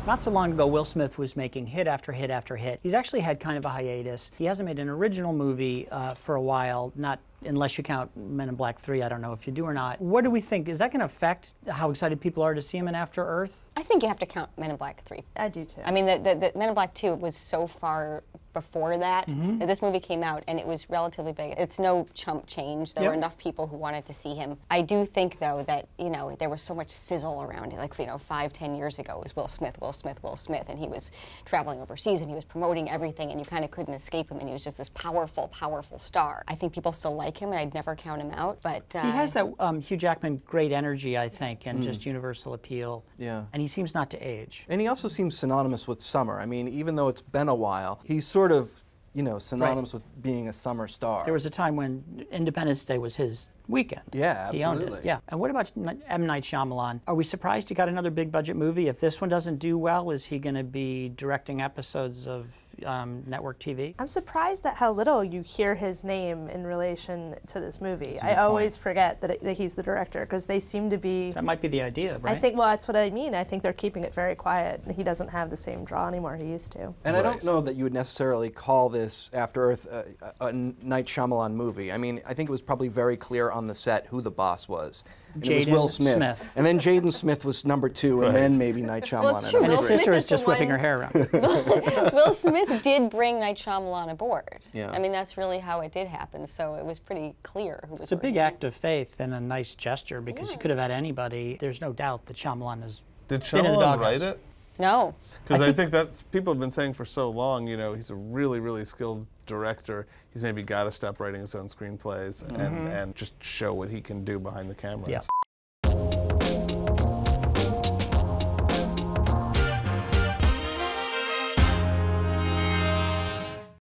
Not so long ago, Will Smith was making hit after hit after hit. He's actually had kind of a hiatus. He hasn't made an original movie for a while, not unless you count Men in Black 3. I don't know if you do or not. What do we think? Is that going to affect how excited people are to see him in After Earth? I think you have to count Men in Black 3. I do too. I mean, the Men in Black 2 was so far before that, that this movie came out and it was relatively big. It's no chump change. There were enough people who wanted to see him. I do think, though, that, you know, there was so much sizzle around it. Like, you know, 5-10 years ago, it was Will Smith, Will Smith, Will Smith, and he was traveling overseas and he was promoting everything and you kind of couldn't escape him and he was just this powerful, powerful star. I think people still like him and I'd never count him out, but... he has that Hugh Jackman great energy, I think, and just universal appeal. Yeah. And he seems not to age. And he also seems synonymous with summer. I mean, even though it's been a while, he's sort of, you know, synonymous with being a summer star. There was a time when Independence Day was his weekend. Yeah, absolutely. He owned it. Yeah. And what about M. Night Shyamalan? Are we surprised he got another big budget movie? If this one doesn't do well, is he going to be directing episodes of network TV? I'm surprised at how little you hear his name in relation to this movie. I always forget that he's the director because they seem to be... That might be the idea, right? I think, well, that's what I mean. I think they're keeping it very quiet. He doesn't have the same draw anymore he used to. And I don't know that you would necessarily call this After Earth a Night Shyamalan movie. I mean, I think it was probably very clear on the set who the boss was. And it was Will Smith. And then Jaden Smith was number 2, and then maybe Night Shyamalan. Well, it's true. And his sister is just one... whipping her hair around. Will Smith did bring Night Shyamalan aboard. Yeah. I mean, that's really how it did happen, so it was pretty clear who was It's a big act of faith and a nice gesture because he could have had anybody. There's no doubt that Shyamalan has Did been in the Shyamalan doghouse. write it? No. Because I think that's, people have been saying for so long, you know, he's a really, really skilled director. He's maybe got to stop writing his own screenplays and just show what he can do behind the camera. Yeah.